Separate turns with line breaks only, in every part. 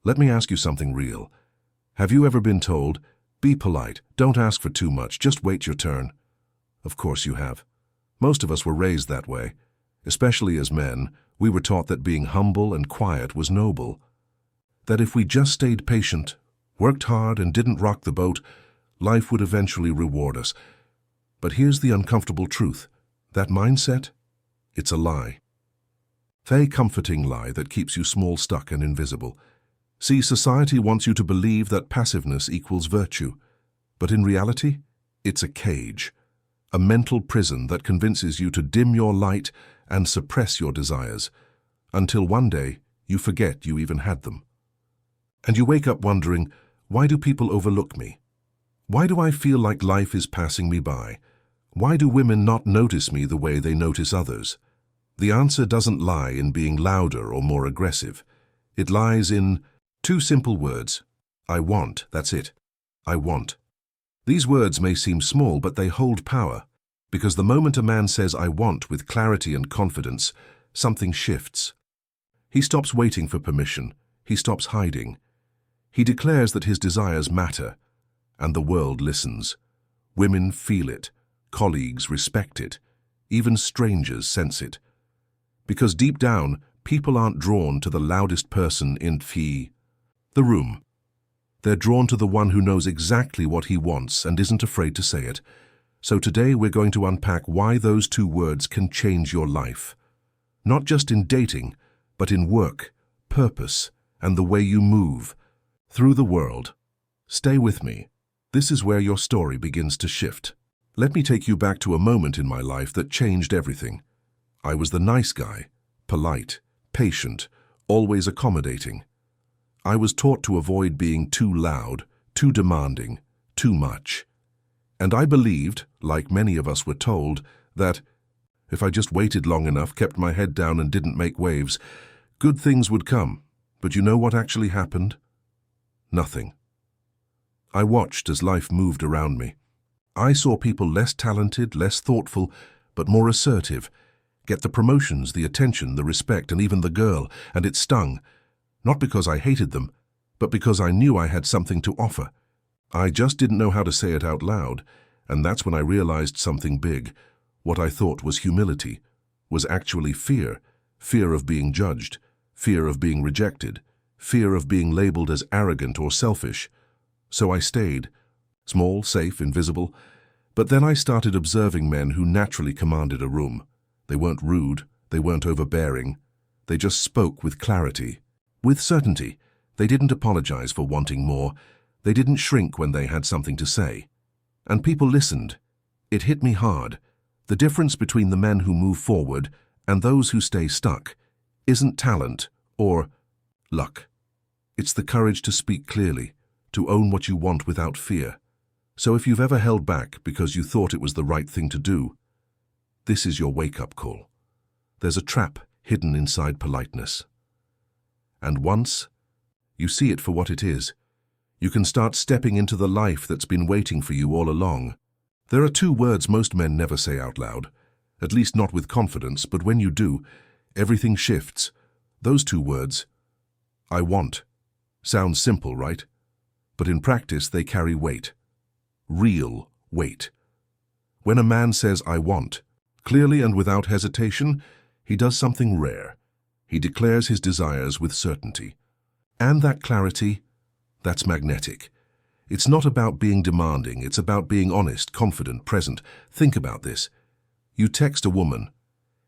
Let me ask you something real. Have you ever been told, be polite, don't ask for too much, just wait your turn? Of course you have. Most of us were raised that way. Especially as men, we were taught that being humble and quiet was noble. That if we just stayed patient, worked hard, and didn't rock the boat, life would eventually reward us. But here's the uncomfortable truth. That mindset? It's a lie. A comforting lie that keeps you small, stuck, and invisible. See, society wants you to believe that passiveness equals virtue. But in reality, it's a cage. A mental prison that convinces you to dim your light and suppress your desires, until one day you forget you even had them. And you wake up wondering, why do people overlook me? Why do I feel like life is passing me by? Why do women not notice me the way they notice others? The answer doesn't lie in being louder or more aggressive. It lies in two simple words. I want, that's it. I want. These words may seem small, but they hold power, because the moment a man says I want with clarity and confidence, something shifts. He stops waiting for permission. He stops hiding. He declares that his desires matter, and the world listens. Women feel it. Colleagues respect it. Even strangers sense it. Because deep down, people aren't drawn to the loudest person in the room. They're drawn to the one who knows exactly what he wants and isn't afraid to say it. So today we're going to unpack why those two words can change your life. Not just in dating, but in work, purpose, and the way you move through the world. Stay with me. This is where your story begins to shift. Let me take you back to a moment in my life that changed everything. I was the nice guy, polite, patient, always accommodating. I was taught to avoid being too loud, too demanding, too much. And I believed, like many of us were told, that if I just waited long enough, kept my head down and didn't make waves, good things would come. But you know what actually happened? Nothing. I watched as life moved around me. I saw people less talented, less thoughtful, but more assertive, get the promotions, the attention, the respect, and even the girl, and it stung. Not because I hated them, but because I knew I had something to offer. I just didn't know how to say it out loud, and that's when I realized something big. What I thought was humility was actually fear. Fear of being judged, fear of being rejected, fear of being labeled as arrogant or selfish. So I stayed, small, safe, invisible. But then I started observing men who naturally commanded a room. They weren't rude, they weren't overbearing. They just spoke with clarity. With certainty. They didn't apologize for wanting more. They didn't shrink when they had something to say. And people listened. It hit me hard. The difference between the men who move forward and those who stay stuck isn't talent or luck. It's the courage to speak clearly, to own what you want without fear. So if you've ever held back because you thought it was the right thing to do, this is your wake-up call. There's a trap hidden inside politeness. And once you see it for what it is, you can start stepping into the life that's been waiting for you all along. There are two words most men never say out loud, at least not with confidence, but when you do, everything shifts. Those two words, I want, sounds simple, right? But in practice, they carry weight. Real weight. When a man says, I want, clearly and without hesitation, he does something rare. He declares his desires with certainty. And that clarity, that's magnetic. It's not about being demanding, it's about being honest, confident, present. Think about this. You text a woman,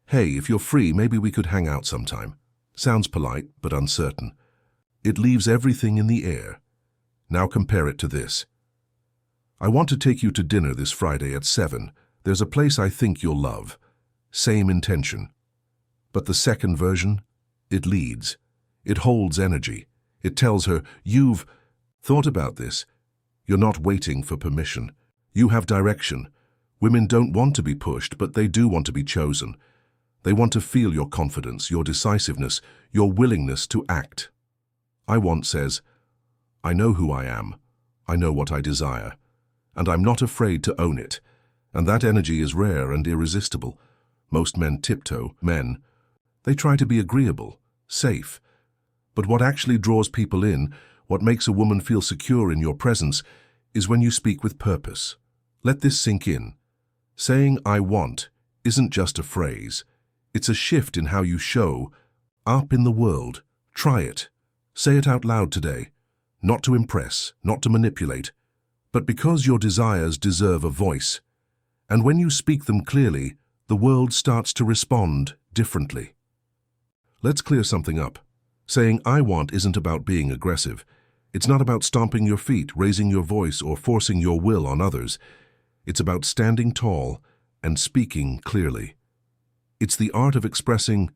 hey, if you're free, maybe we could hang out sometime. Sounds polite, but uncertain. It leaves everything in the air. Now compare it to this. I want to take you to dinner this Friday at 7. There's a place I think you'll love. Same intention. But the second version, it leads. It holds energy. It tells her, you've thought about this. You're not waiting for permission. You have direction. Women don't want to be pushed, but they do want to be chosen. They want to feel your confidence, your decisiveness, your willingness to act. I want says, I know who I am. I know what I desire. And I'm not afraid to own it. And that energy is rare and irresistible. Most men tiptoe. Men, they try to be agreeable, safe. But what actually draws people in, what makes a woman feel secure in your presence, is when you speak with purpose. Let this sink in. Saying "I want" isn't just a phrase. It's a shift in how you show up in the world. Try it. Say it out loud today. Not to impress, not to manipulate, but because your desires deserve a voice. And when you speak them clearly, the world starts to respond differently. Let's clear something up. Saying "I want" isn't about being aggressive. It's not about stomping your feet, raising your voice, or forcing your will on others. It's about standing tall and speaking clearly. It's the art of expressing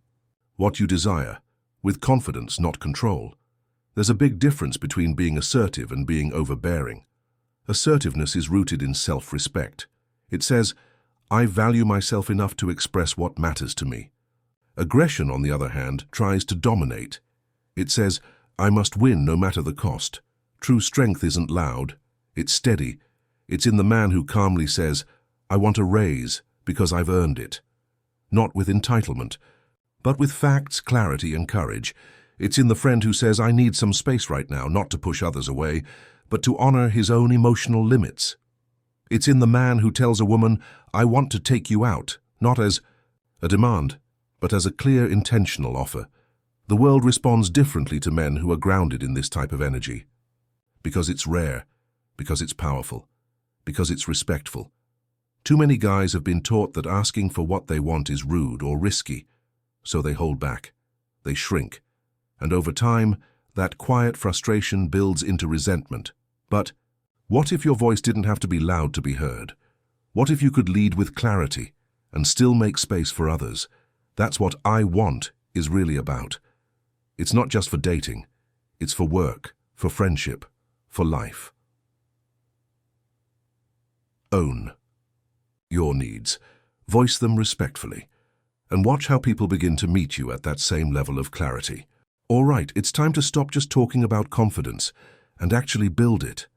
what you desire, with confidence, not control. There's a big difference between being assertive and being overbearing. Assertiveness is rooted in self-respect. It says, "I value myself enough to express what matters to me." Aggression, on the other hand, tries to dominate. It says, "I must win no matter the cost." True strength isn't loud, it's steady. It's in the man who calmly says, "I want a raise because I've earned it." Not with entitlement, but with facts, clarity, and courage. It's in the friend who says, "I need some space right now," not to push others away, but to honor his own emotional limits. It's in the man who tells a woman, "I want to take you out," not as a demand, but as a clear, intentional offer. The world responds differently to men who are grounded in this type of energy. Because it's rare, because it's powerful, because it's respectful. Too many guys have been taught that asking for what they want is rude or risky, so they hold back, they shrink, and over time, that quiet frustration builds into resentment. But what if your voice didn't have to be loud to be heard? What if you could lead with clarity and still make space for others? That's what "I want" is really about. It's not just for dating, it's for work, for friendship, for life. Own your needs, voice them respectfully, and watch how people begin to meet you at that same level of clarity. All right, it's time to stop just talking about confidence and actually build it.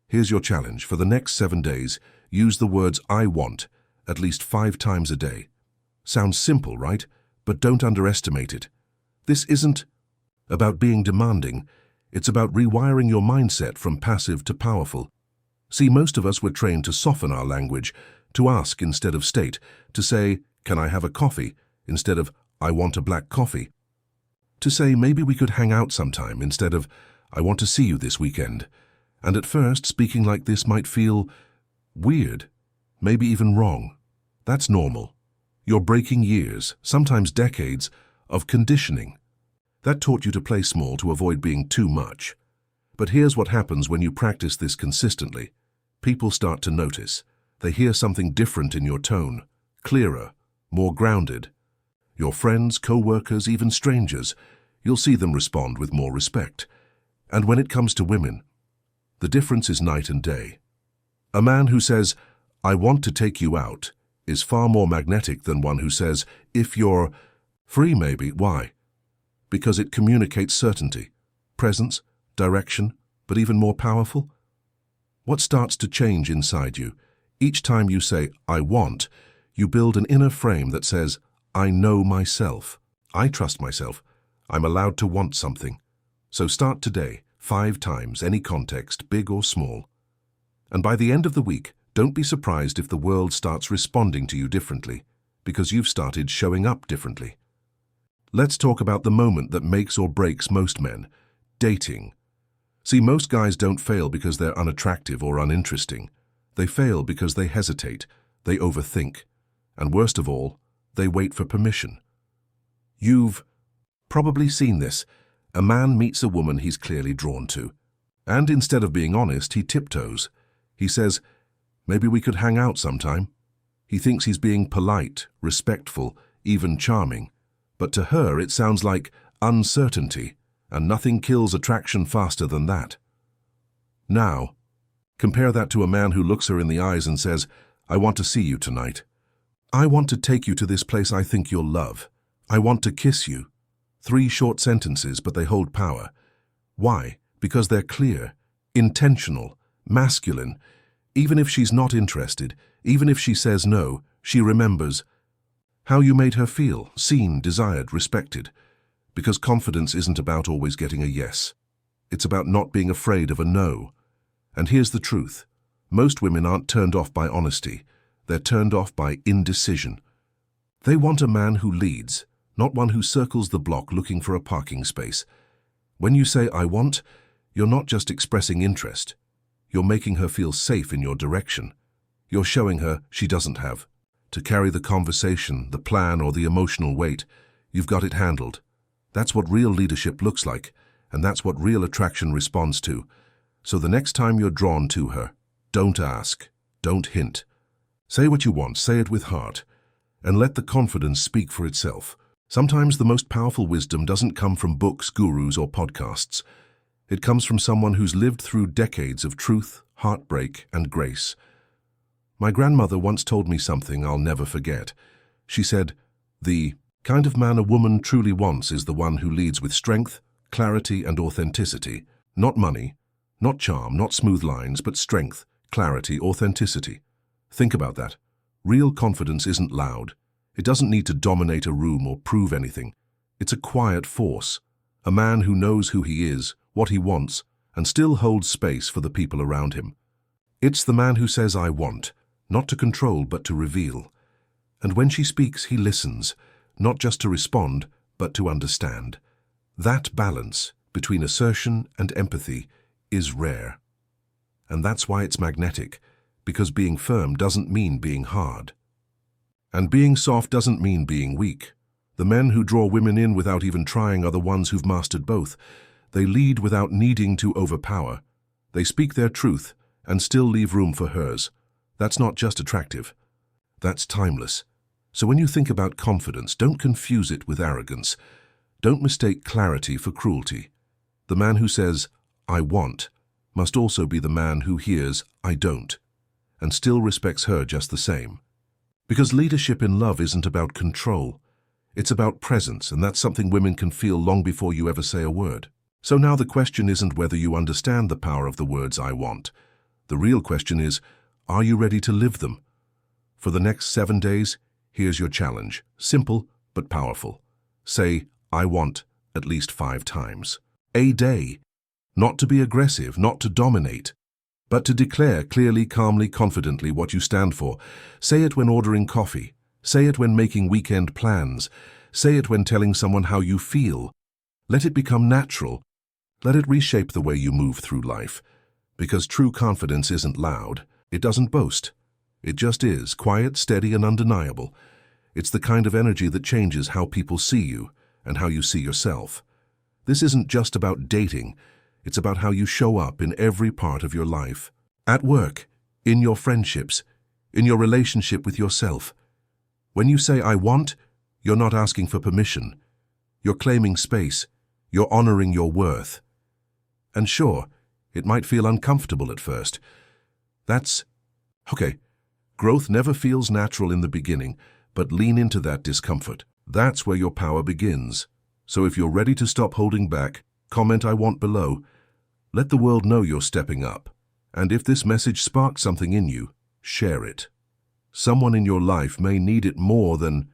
Here's your challenge. For the next 7 days, use the words "I want" at least 5 times a day. Sounds simple, right? But don't underestimate it. This isn't about being demanding. It's about rewiring your mindset from passive to powerful. See, most of us were trained to soften our language, to ask instead of state, to say, "Can I have a coffee?" instead of "I want a black coffee." To say, "Maybe we could hang out sometime," instead of "I want to see you this weekend." And at first, speaking like this might feel weird, maybe even wrong. That's normal. You're breaking years, sometimes decades, of conditioning. That taught you to play small to avoid being too much. But here's what happens when you practice this consistently. People start to notice. They hear something different in your tone, clearer, more grounded. Your friends, co-workers, even strangers, you'll see them respond with more respect. And when it comes to women, the difference is night and day. A man who says, "I want to take you out," is far more magnetic than one who says, "If you're free, maybe." Why? Because it communicates certainty, presence, direction, but even more powerful? What starts to change inside you? Each time you say, "I want," you build an inner frame that says, "I know myself. I trust myself. I'm allowed to want something." So start today, 5 times, any context, big or small. And by the end of the week, don't be surprised if the world starts responding to you differently, because you've started showing up differently. Let's talk about the moment that makes or breaks most men: dating. See, most guys don't fail because they're unattractive or uninteresting. They fail because they hesitate, they overthink, and worst of all, they wait for permission. You've probably seen this. A man meets a woman he's clearly drawn to, and instead of being honest, he tiptoes. He says, "Maybe we could hang out sometime." He thinks he's being polite, respectful, even charming. But to her, it sounds like uncertainty, and nothing kills attraction faster than that. Now, compare that to a man who looks her in the eyes and says, "I want to see you tonight. I want to take you to this place I think you'll love. I want to kiss you." 3 short sentences, but they hold power. Why? Because they're clear, intentional, masculine. Even if she's not interested, even if she says no, she remembers how you made her feel, seen, desired, respected. Because confidence isn't about always getting a yes. It's about not being afraid of a no. And here's the truth. Most women aren't turned off by honesty. They're turned off by indecision. They want a man who leads, not one who circles the block looking for a parking space. When you say, "I want," you're not just expressing interest. You're making her feel safe in your direction. You're showing her she doesn't have to carry the conversation, the plan, or the emotional weight. You've got it handled. That's what real leadership looks like, and that's what real attraction responds to. So the next time you're drawn to her, don't ask, don't hint. Say what you want, say it with heart, and let the confidence speak for itself. Sometimes the most powerful wisdom doesn't come from books, gurus, or podcasts. It comes from someone who's lived through decades of truth, heartbreak, and grace. My grandmother once told me something I'll never forget. She said, "The kind of man a woman truly wants is the one who leads with strength, clarity, and authenticity. Not money, not charm, not smooth lines, but strength, clarity, authenticity." Think about that. Real confidence isn't loud. It doesn't need to dominate a room or prove anything. It's a quiet force. A man who knows who he is, what he wants, and still holds space for the people around him. It's the man who says, "I want," not to control but to reveal. And when she speaks, he listens, not just to respond, but to understand. That balance between assertion and empathy is rare. And that's why it's magnetic, because being firm doesn't mean being hard. And being soft doesn't mean being weak. The men who draw women in without even trying are the ones who've mastered both. They lead without needing to overpower. They speak their truth and still leave room for hers. That's not just attractive. That's timeless. So when you think about confidence, don't confuse it with arrogance. Don't mistake clarity for cruelty. The man who says, "I want," must also be the man who hears, "I don't," and still respects her just the same. Because leadership in love isn't about control. It's about presence, and that's something women can feel long before you ever say a word. So now the question isn't whether you understand the power of the words "I want." The real question is, are you ready to live them? For the next 7 days, here's your challenge. Simple, but powerful. Say, "I want," at least 5 times. A day. Not to be aggressive, not to dominate, but to declare clearly, calmly, confidently what you stand for. Say it when ordering coffee. Say it when making weekend plans. Say it when telling someone how you feel. Let it become natural. Let it reshape the way you move through life. Because true confidence isn't loud. It doesn't boast. It just is, quiet, steady, and undeniable. It's the kind of energy that changes how people see you and how you see yourself. This isn't just about dating. It's about how you show up in every part of your life. At work, in your friendships, in your relationship with yourself. When you say "I want," you're not asking for permission. You're claiming space. You're honoring your worth. And sure, it might feel uncomfortable at first. That's okay. Growth never feels natural in the beginning, but lean into that discomfort. That's where your power begins. So if you're ready to stop holding back, comment "I want" below. Let the world know you're stepping up. And if this message sparked something in you, share it. Someone in your life may need it more than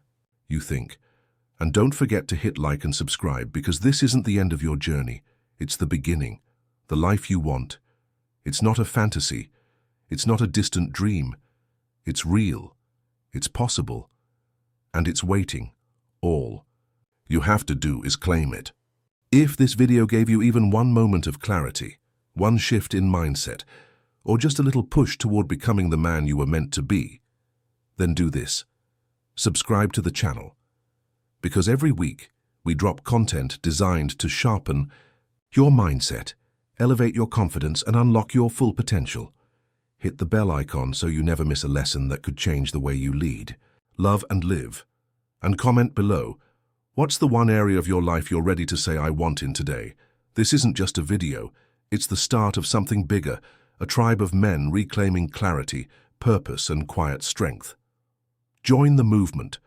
you think. And don't forget to hit like and subscribe, because this isn't the end of your journey. It's the beginning. The life you want. It's not a fantasy. It's not a distant dream. It's real. It's possible. And it's waiting. All you have to do is claim it. If this video gave you even one moment of clarity, one shift in mindset, or just a little push toward becoming the man you were meant to be, then do this. Subscribe to the channel. Because every week, we drop content designed to sharpen your mindset, elevate your confidence, and unlock your full potential. Hit the bell icon so you never miss a lesson that could change the way you lead, love, and live. And comment below, what's the one area of your life you're ready to say "I want" in today? This isn't just a video. It's the start of something bigger, a tribe of men reclaiming clarity, purpose, and quiet strength. Join the movement.